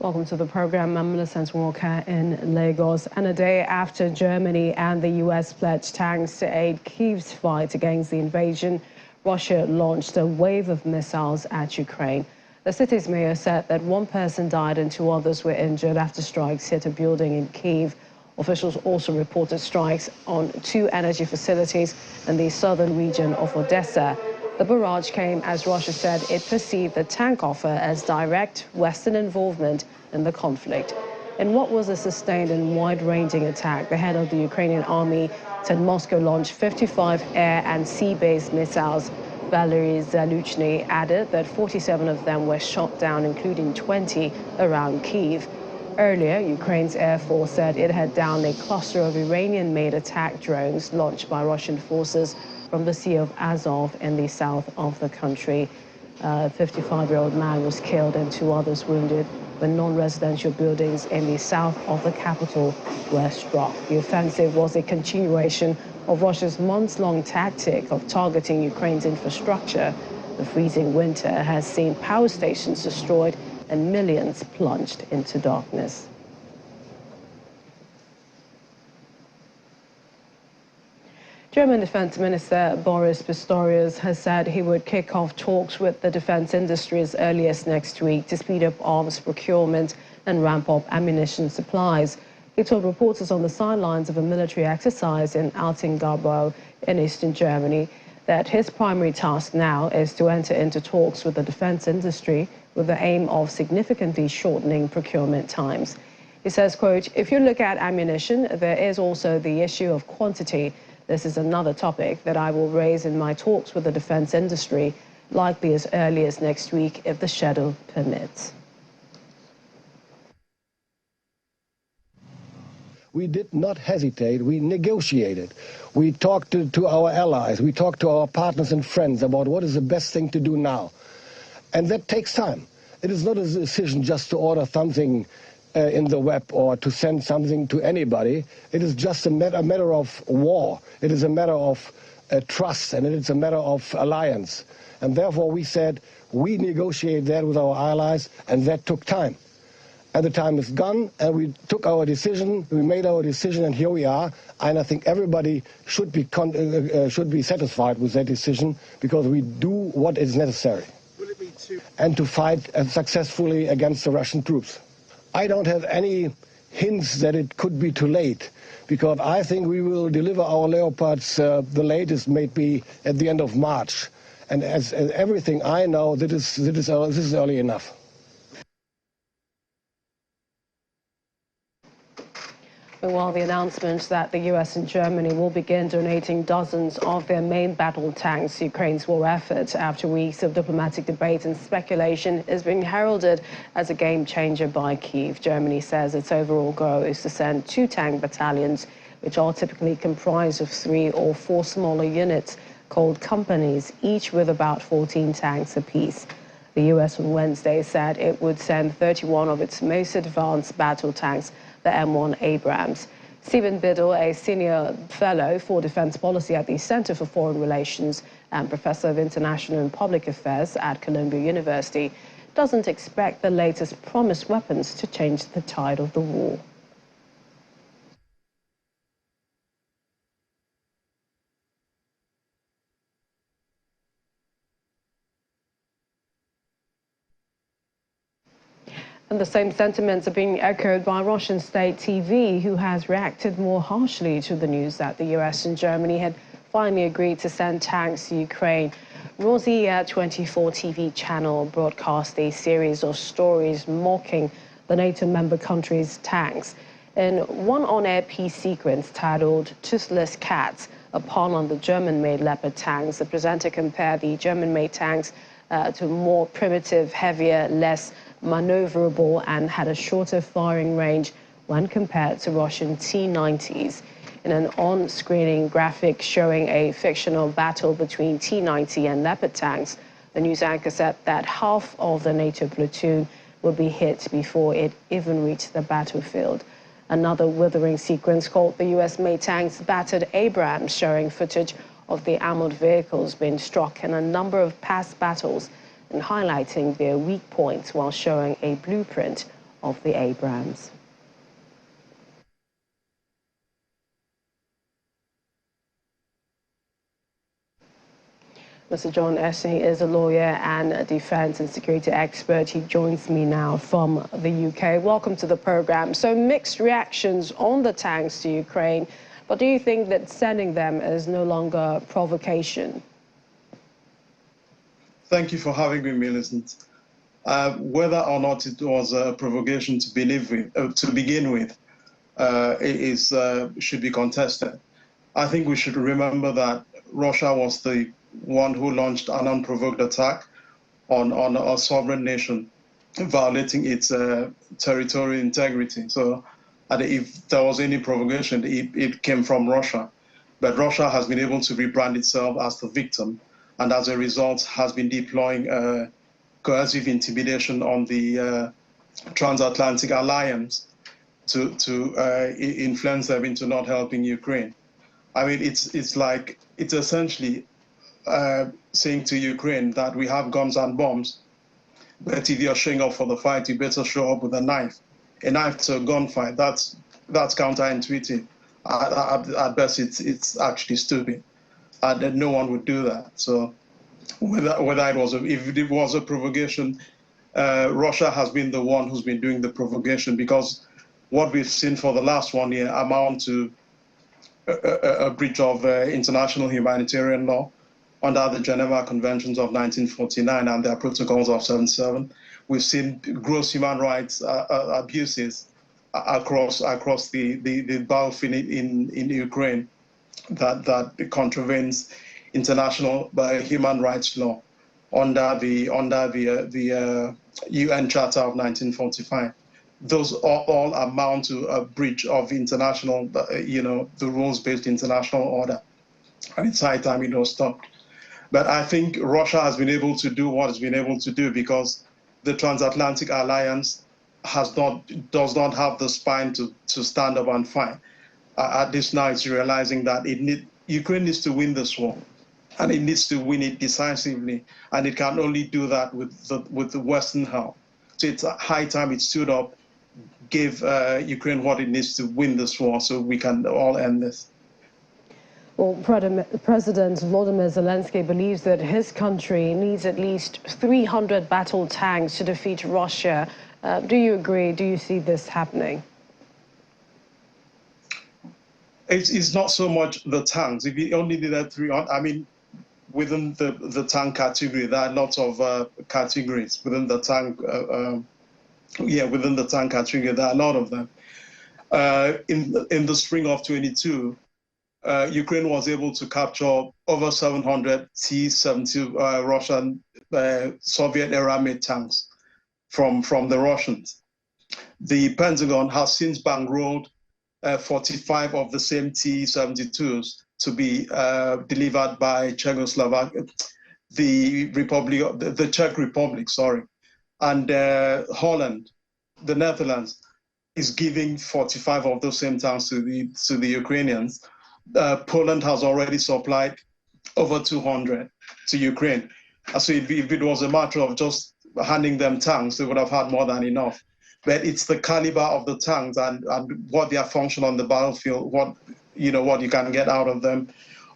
Welcome to the program. I'm Millicent Walker in Lagos. And a day after Germany and the U.S. pledged tanks to aid Kyiv's fight against the invasion, Russia launched a wave of missiles at Ukraine. The city's mayor said that one person died and 2 others were injured after strikes hit a building in Kyiv. Officials also reported strikes on 2 energy facilities in the southern region of Odessa. The barrage came as Russia said it perceived the tank offer as direct Western involvement in the conflict. In what was a sustained and wide-ranging attack, the head of the Ukrainian army said Moscow launched 55 air and sea-based missiles. Valery Zaluchny added that 47 of them were shot down, including 20 around Kyiv. Earlier, Ukraine's Air Force said it had downed a cluster of Iranian-made attack drones launched by Russian forces from the Sea of Azov in the south of the country. A 55-year-old man was killed and 2 others wounded when non-residential buildings in the south of the capital were struck. The offensive was a continuation of Russia's months-long tactic of targeting Ukraine's infrastructure. The freezing winter has seen power stations destroyed and millions plunged into darkness. German Defense Minister Boris Pistorius has said he would kick off talks with the defense industry as early as next week to speed up arms procurement and ramp up ammunition supplies. He told reporters on the sidelines of a military exercise in Altengaubau in eastern Germany that his primary task now is to enter into talks with the defense industry with the aim of significantly shortening procurement times. He says, quote, "If you look at ammunition, there is also the issue of quantity. This is another topic that I will raise in my talks with the defense industry, likely as early as next week if the schedule permits." We did not hesitate. We negotiated. We talked to our allies. We talked to our partners and friends about what is the best thing to do now. And that takes time. It is not a decision just to order something in the web or to send something to anybody. It is just a matter of war. It is a matter of trust, and it is a matter of alliance. And therefore we said we negotiate that with our allies, and that took time. And the time is gone, and we took our decision, we made our decision, and here we are. And I think everybody should be satisfied with that decision, because we do what is necessary. Will it be and to fight successfully against the Russian troops. I don't have any hints that it could be too late, because I think we will deliver our Leopards the latest maybe at the end of March. And as everything I know, this is early enough. Meanwhile, the announcement that the U.S. and Germany will begin donating dozens of their main battle tanks to Ukraine's war effort after weeks of diplomatic debate and speculation is being heralded as a game-changer by Kyiv. Germany says its overall goal is to send 2 tank battalions, which are typically comprised of 3 or 4 smaller units called companies, each with about 14 tanks apiece. The U.S. on Wednesday said it would send 31 of its most advanced battle tanks, the M1 Abrams. Stephen Biddle, a senior fellow for defense policy at the Center for Foreign Relations and professor of international and public affairs at Columbia University, doesn't expect the latest promised weapons to change the tide of the war. And the same sentiments are being echoed by Russian state TV, who has reacted more harshly to the news that the US and Germany had finally agreed to send tanks to Ukraine. Rossiya 24 TV channel broadcast a series of stories mocking the NATO member countries' tanks. In one on-air piece sequence titled "Toothless Cats," a pun on the German-made Leopard tanks, the presenter compared the German-made tanks to more primitive, heavier, less maneuverable, and had a shorter firing range when compared to Russian T-90s. In an on-screening graphic showing a fictional battle between T-90 and Leopard tanks, the news anchor said that half of the NATO platoon would be hit before it even reached the battlefield. Another withering sequence called the US-made tanks battered Abrams, showing footage of the armored vehicles being struck in a number of past battles and highlighting their weak points while showing a blueprint of the Abrams. Mr. John Essing is a lawyer and a defense and security expert. He joins me now from the UK. Welcome to the program. So mixed reactions on the tanks to Ukraine, but do you think that sending them is no longer provocation? Thank you for having me, Millicent. Whether or not it was a provocation to begin with, should be contested. I think we should remember that Russia was the one who launched an unprovoked attack on a sovereign nation, violating its territorial integrity. So if there was any provocation, it came from Russia. But Russia has been able to rebrand itself as the victim, and as a result has been deploying coercive intimidation on the transatlantic alliance to influence them into not helping Ukraine. I mean, it's essentially saying to Ukraine that we have guns and bombs, but if you're showing up for the fight, you better show up with a knife to a gunfight. That's counterintuitive. At best, it's actually stupid, and no one would do that. So whether if it was a provocation, Russia has been the one who's been doing the provocation, because what we've seen for the last 1 year amount to a breach of international humanitarian law under the Geneva Conventions of 1949 and their protocols of 1977. We've seen gross human rights abuses across the battlefield in Ukraine that contravenes international human rights law under the UN Charter of 1945. Those all amount to a breach of international, the rules-based international order, and it's high time it was stopped. But I think Russia has been able to do what it's been able to do because the transatlantic alliance does not have the spine to stand up and fight. At this now, it's realizing that Ukraine needs to win this war, and it needs to win it decisively, and it can only do that with the Western help. So it's high time it stood up, gave Ukraine what it needs to win this war, so we can all end this. Well, President Volodymyr Zelensky believes that his country needs at least 300 battle tanks to defeat Russia. Do you agree? Do you see this happening? It's not so much the tanks. If you only did that 300, I mean, within the tank category, there are lots of categories within the tank. Within the tank category, there are a lot of them. In the spring of 22. Ukraine was able to capture over 700 T-72 Russian Soviet-era made tanks from the Russians. The Pentagon has since bankrolled 45 of the same T-72s to be delivered by Czechoslovakia, the Czech Republic, sorry, and Holland, the Netherlands, is giving 45 of those same tanks to the Ukrainians. Poland has already supplied over 200 to Ukraine. So if it was a matter of just handing them tanks, they would have had more than enough. But it's the caliber of the tanks and what their function on the battlefield, what you can get out of them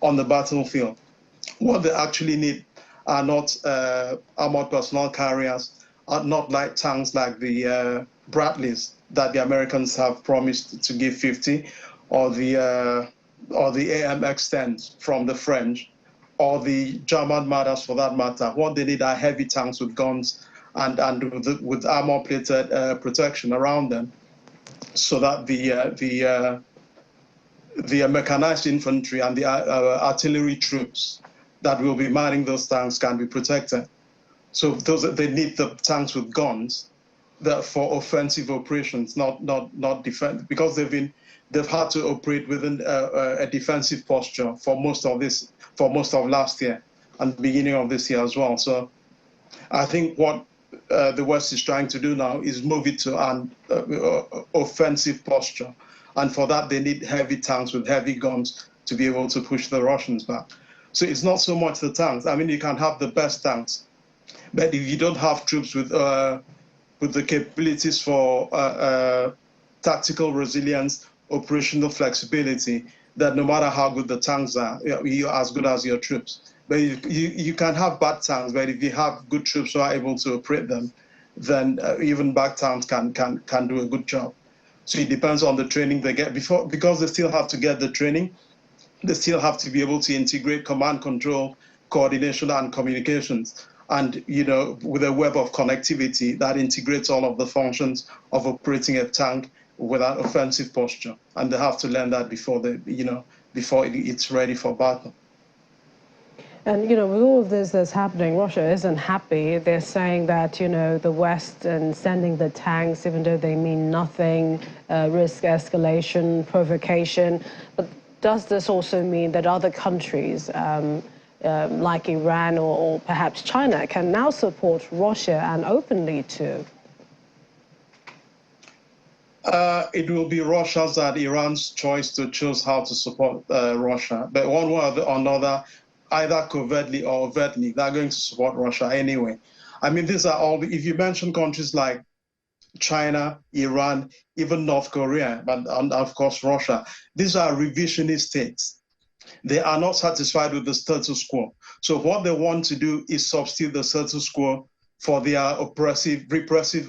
on the battlefield. What they actually need are not armored personnel carriers, are not like tanks like the Bradleys that the Americans have promised to give 50, or the AMX-10s from the French, or the German Marders for that matter. What they need are heavy tanks with guns and with armor-plated protection around them, so that the mechanized infantry and the artillery troops that will be manning those tanks can be protected. So they need the tanks with guns for offensive operations, not defense, because they've had to operate within a defensive posture for most of last year and the beginning of this year as well. So I think what the West is trying to do now is move it to an offensive posture. And for that, they need heavy tanks with heavy guns to be able to push the Russians back. So it's not so much the tanks. I mean, you can have the best tanks, but if you don't have troops with with the capabilities for tactical resilience, operational flexibility, that no matter how good the tanks are, you're as good as your troops. But you can have bad tanks, but if you have good troops who are able to operate them, then even bad tanks can do a good job. So it depends on the training they get because they still have to get the training. They still have to be able to integrate command control, coordination, and communications. And, with a web of connectivity that integrates all of the functions of operating a tank with an offensive posture. And they have to learn that before before it's ready for battle. And, with all of this that's happening, Russia isn't happy. They're saying that, the West and sending the tanks, even though they mean nothing, risk escalation, provocation. But does this also mean that other countries, like Iran or perhaps China, can now support Russia and openly too? It will be Russia's and Iran's choice to choose how to support Russia. But one way or another, either covertly or overtly, they're going to support Russia anyway. I mean, these are all, if you mention countries like China, Iran, even North Korea, and of course Russia, these are revisionist states. They are not satisfied with the status quo. So what they want to do is substitute the status quo for their repressive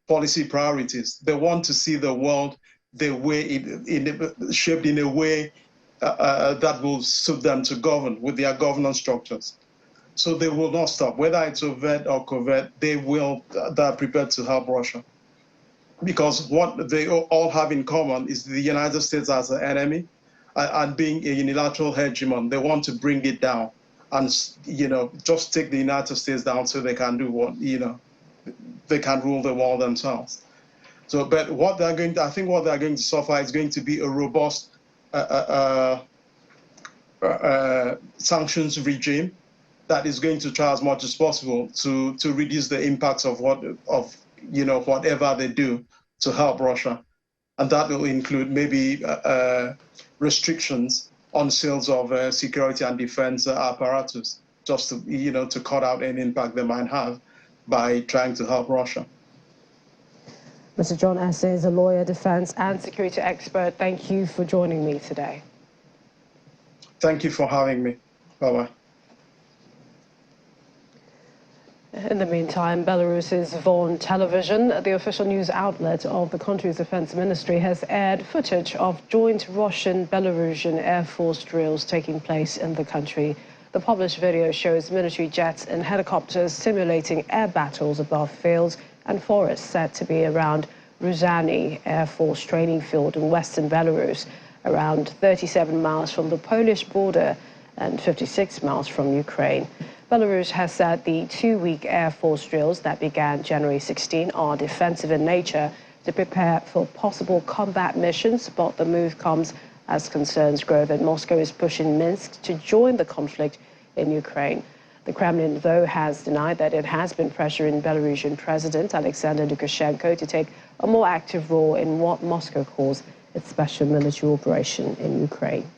policy priorities. They want to see the world shaped in a way that will suit them to govern with their governance structures. So they will not stop. Whether it's overt or covert, they're prepared to help Russia. Because what they all have in common is the United States as an enemy and being a unilateral hegemon. They want to bring it down and, just take the United States down so they can do what, they can rule the world themselves. So, but I think what they're going to suffer is going to be a robust sanctions regime that is going to try as much as possible to reduce the impacts of whatever they do to help Russia, and that will include maybe restrictions on sales of security and defense apparatus, just to to cut out any impact they might have by trying to help Russia. Mr. John Esse is a lawyer, defense and security expert. Thank you for joining me today. Thank you for having me. Bye-bye. In the meantime, Belarus's VON television, the official news outlet of the country's defense ministry, has aired footage of joint Russian-Belarusian Air Force drills taking place in the country. The published video shows military jets and helicopters simulating air battles above fields and forests said to be around Ruzhany Air Force Training Field in western Belarus, around 37 miles from the Polish border and 56 miles from Ukraine. Belarus has said the two-week Air Force drills that began January 16 are defensive in nature to prepare for possible combat missions, but the move comes as concerns grow that Moscow is pushing Minsk to join the conflict in Ukraine. The Kremlin, though, has denied that it has been pressuring Belarusian President Alexander Lukashenko to take a more active role in what Moscow calls its special military operation in Ukraine.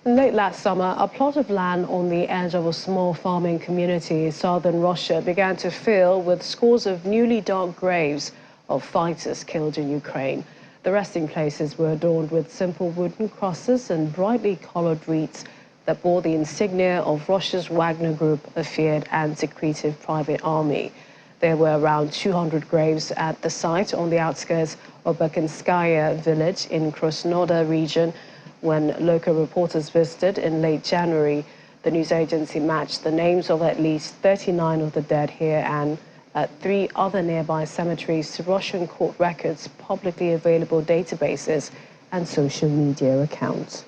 Late last summer, a plot of land on the edge of a small farming community in southern Russia began to fill with scores of newly dug graves of fighters killed in Ukraine. The resting places were adorned with simple wooden crosses and brightly colored wreaths that bore the insignia of Russia's Wagner Group, a feared and secretive private army. There were around 200 graves at the site on the outskirts of Bakinskaya village in Krasnodar region. When local reporters visited in late January, the news agency matched the names of at least 39 of the dead here and at 3 other nearby cemeteries to Russian court records, publicly available databases, and social media accounts.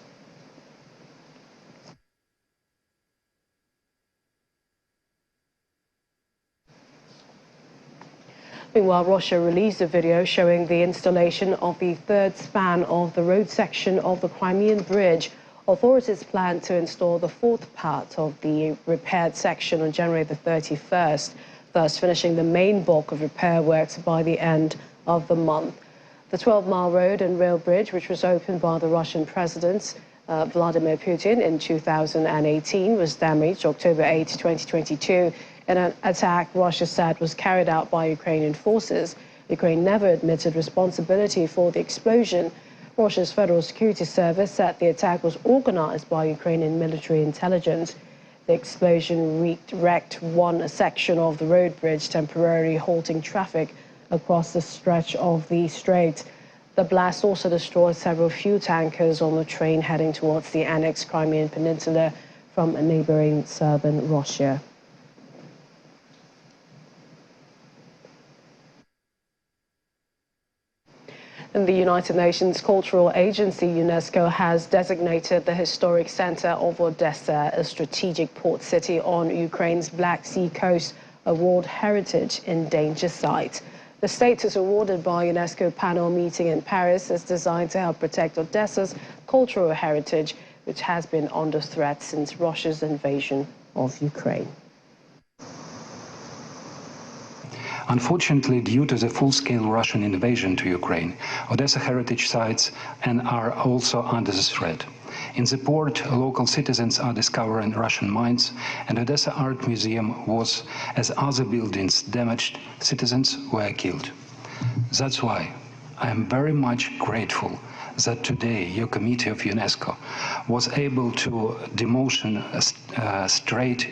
Meanwhile, Russia released a video showing the installation of the third span of the road section of the Crimean Bridge. Authorities plan to install the fourth part of the repaired section on January the 31st, thus finishing the main bulk of repair works by the end of the month. The 12-mile road and rail bridge, which was opened by the Russian President Vladimir Putin in 2018, was damaged October 8, 2022 In an attack Russia said was carried out by Ukrainian forces. Ukraine never admitted responsibility for the explosion. Russia's Federal Security Service said the attack was organized by Ukrainian military intelligence. The explosion wrecked one section of the road bridge, temporarily halting traffic across the stretch of the strait. The blast also destroyed several fuel tankers on the train heading towards the annexed Crimean Peninsula from neighboring southern Russia. And the United Nations Cultural Agency, UNESCO, has designated the historic center of Odessa a strategic port city on Ukraine's Black Sea coast, a World Heritage Endangered Site. The status awarded by UNESCO panel meeting in Paris is designed to help protect Odessa's cultural heritage, which has been under threat since Russia's invasion of Ukraine. Unfortunately, due to the full-scale Russian invasion to Ukraine, Odessa heritage sites are also under the threat. In the port, local citizens are discovering Russian mines, and Odessa Art Museum was, as other buildings damaged, citizens were killed. That's why I am very much grateful that today your committee of UNESCO was able to demonstrate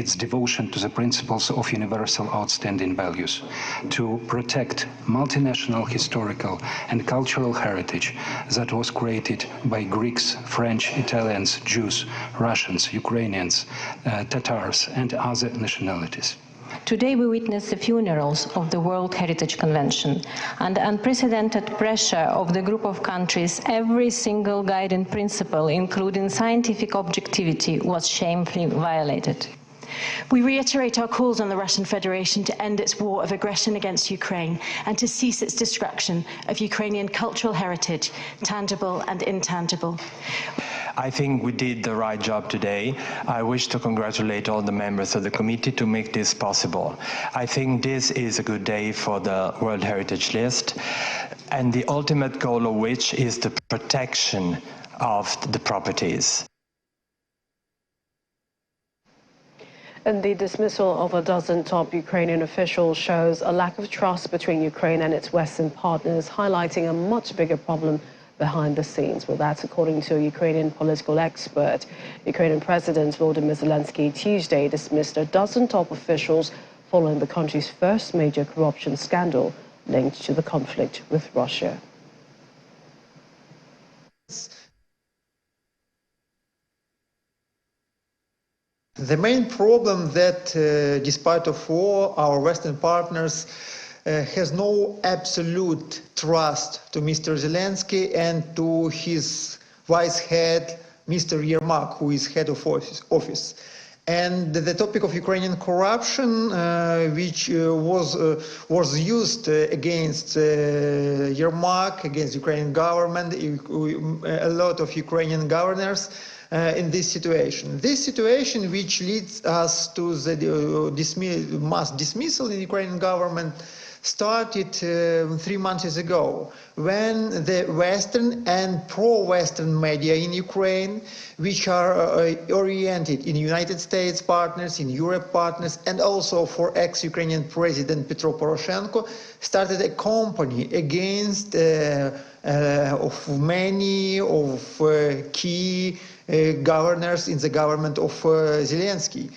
its devotion to the principles of universal outstanding values, to protect multinational historical and cultural heritage that was created by Greeks, French, Italians, Jews, Russians, Ukrainians, Tatars, and other nationalities. Today we witness the funerals of the World Heritage Convention. Under unprecedented pressure of the group of countries, every single guiding principle, including scientific objectivity, was shamefully violated. We reiterate our calls on the Russian Federation to end its war of aggression against Ukraine and to cease its destruction of Ukrainian cultural heritage, tangible and intangible. I think we did the right job today. I wish to congratulate all the members of the committee to make this possible. I think this is a good day for the World Heritage List, and the ultimate goal of which is the protection of the properties. And the dismissal of a dozen top Ukrainian officials shows a lack of trust between Ukraine and its Western partners, highlighting a much bigger problem behind the scenes. Well, that's according to a Ukrainian political expert. Ukrainian President Volodymyr Zelensky Tuesday dismissed a dozen top officials following the country's first major corruption scandal linked to the conflict with Russia. The main problem that, despite of war, our Western partners has no absolute trust to Mr. Zelensky and to his vice head, Mr. Yermak, who is head of office. And the topic of Ukrainian corruption, which was used against Yermak, against Ukrainian government, a lot of Ukrainian governors in this situation. This situation, which leads us to the mass dismissal in Ukrainian government, started 3 months ago, when the Western and pro-Western media in Ukraine, which are oriented in United States partners, in Europe partners, and also for ex-Ukrainian President Petro Poroshenko, started a campaign against of many of key governors in the government of Zelensky.